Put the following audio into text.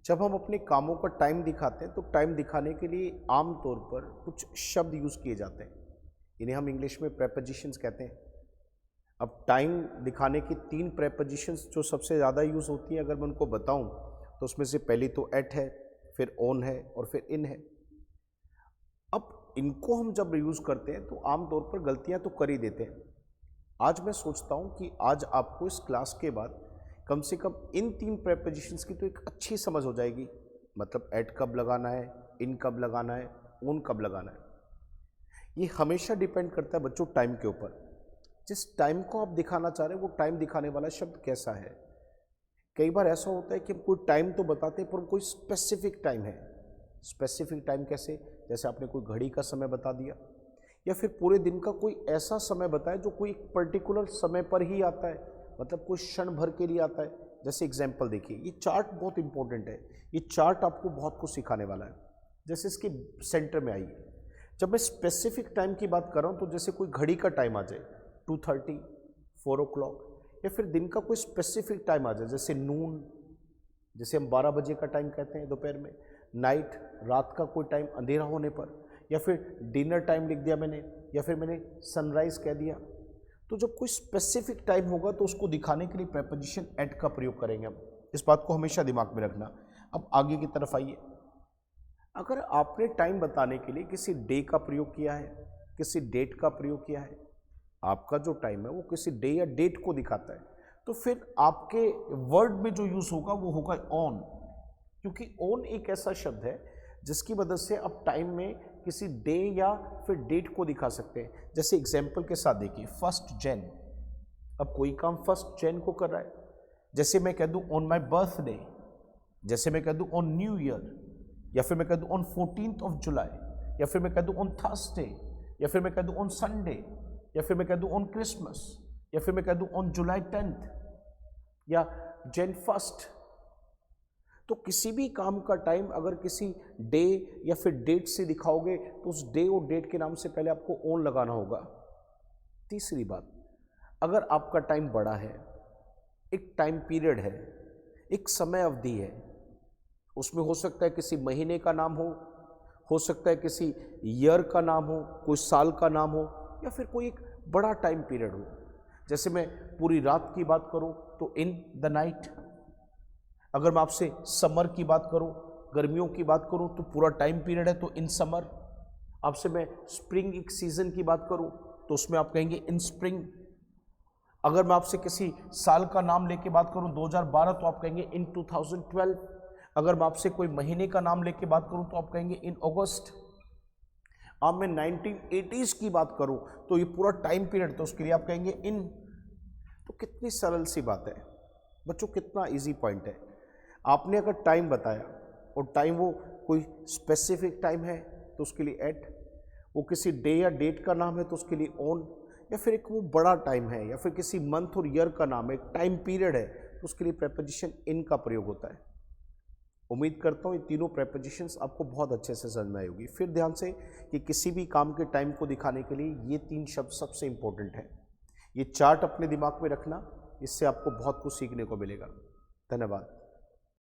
जब हम अपने कामों का टाइम दिखाते हैं तो टाइम दिखाने के लिए आम तौर पर कुछ शब्द यूज़ किए जाते हैं। इन्हें हम इंग्लिश में प्रेपोजिशंस कहते हैं। अब टाइम दिखाने की 3 प्रेपोजिशंस जो सबसे ज़्यादा यूज़ होती है, अगर मैं उनको बताऊं तो उसमें से पहली तो एट है, फिर ऑन है और फिर इन है। अब इनको हम जब यूज़ करते हैं तो आमतौर पर गलतियां तो कर ही देते हैं। आज मैं सोचता हूं कि आज आपको इस क्लास के बाद कम से कम इन 3 प्रेपोजिशंस की तो एक अच्छी समझ हो जाएगी। मतलब एट कब लगाना है, इन कब लगाना है, ऑन कब लगाना है। ये हमेशा डिपेंड करता है बच्चों टाइम के ऊपर। जिस टाइम को आप दिखाना चाह रहे हैं वो टाइम दिखाने वाला शब्द कैसा है। कई बार ऐसा होता है कि हम कोई टाइम तो बताते हैं पर कोई स्पेसिफिक टाइम है। स्पेसिफिक टाइम कैसे? जैसे आपने कोई घड़ी का समय बता दिया या फिर पूरे दिन का कोई ऐसा समय बताया जो कोई एक पर्टिकुलर समय पर ही आता है, मतलब कोई क्षण भर के लिए आता है। जैसे एग्जाम्पल देखिए, ये चार्ट बहुत इंपॉर्टेंट है। ये चार्ट आपको बहुत कुछ सिखाने वाला है। जैसे इसके सेंटर में आइए, जब मैं स्पेसिफिक टाइम की बात कर रहा हूँ तो जैसे कोई घड़ी का टाइम आ जाए 2:30, 4 o'clock, या फिर दिन का कोई स्पेसिफिक टाइम आ जाए जैसे नून, जैसे हम 12 बजे का टाइम कहते हैं दोपहर में, नाइट रात का कोई टाइम अंधेरा होने पर, या फिर डिनर टाइम लिख दिया मैंने, या फिर मैंने सनराइज कह दिया। तो जब कोई स्पेसिफिक टाइम होगा तो उसको दिखाने के लिए प्रेपोजिशन एट का प्रयोग करेंगे हम। इस बात को हमेशा दिमाग में रखना। अब आगे की तरफ आइए। अगर आपने टाइम बताने के लिए किसी डे का प्रयोग किया है, किसी डेट का प्रयोग किया है, आपका जो टाइम है वो किसी डे या डेट को दिखाता है, तो फिर आपके वर्ड में जो यूज होगा वो होगा ऑन। क्योंकि ऑन एक ऐसा शब्द है जिसकी मदद से आप टाइम में किसी डे या फिर डेट को दिखा सकते हैं। जैसे एग्जाम्पल के साथ देखिए, 1 जन। अब कोई काम 1 जन को कर रहा है, जैसे मैं कह दूं ऑन माई बर्थडे, जैसे मैं कह दूं ऑन न्यू ईयर, या फिर मैं कह दूं ऑन 14th जुलाई, या फिर मैं कह दूं ऑन थर्सडे, या फिर मैं कह दूं ऑन संडे, या फिर मैं कह दूं ऑन क्रिसमस, या फिर मैं कह दूं ऑन जुलाई 10th या Jan 1st। तो किसी भी काम का टाइम अगर किसी डे या फिर डेट से दिखाओगे तो उस डे और डेट के नाम से पहले आपको ऑन लगाना होगा। तीसरी बात, अगर आपका टाइम बड़ा है, एक टाइम पीरियड है, एक समय अवधि है, उसमें हो सकता है किसी महीने का नाम हो सकता है किसी ईयर का नाम हो, कोई साल का नाम हो, या फिर कोई एक बड़ा टाइम पीरियड हो। जैसे मैं पूरी रात की बात करूं तो इन द नाइट। अगर मैं आपसे समर की बात करूं, गर्मियों की बात करूं, तो पूरा टाइम पीरियड है तो इन समर। आपसे मैं स्प्रिंग एक सीजन की बात करूं तो उसमें आप कहेंगे इन स्प्रिंग। अगर मैं आपसे किसी साल का नाम लेके बात करूं 2012, तो आप कहेंगे इन 2012। अगर मैं आपसे कोई महीने का नाम लेके बात करूं तो आप कहेंगे इन अगस्त। अब मैं 1980s की बात करूं तो ये पूरा टाइम पीरियड, तो उसके लिए आप कहेंगे इन। तो कितनी सरल सी बात है बच्चों, कितना इजी पॉइंट है। आपने अगर टाइम बताया और टाइम वो कोई स्पेसिफिक टाइम है तो उसके लिए एट, वो किसी डे या डेट का नाम है तो उसके लिए ऑन, या फिर एक वो बड़ा टाइम है, या फिर किसी मंथ और ईयर का नाम है, एक टाइम पीरियड है, तो उसके लिए प्रेपोजिशन इन का प्रयोग होता है। उम्मीद करता हूँ ये तीनों प्रेपोजिशंस आपको बहुत अच्छे से समझ में आई होगी। फिर ध्यान से कि किसी भी काम के टाइम को दिखाने के लिए ये 3 शब्द सबसे इंपॉर्टेंट है। ये चार्ट अपने दिमाग में रखना, इससे आपको बहुत कुछ सीखने को मिलेगा। धन्यवाद।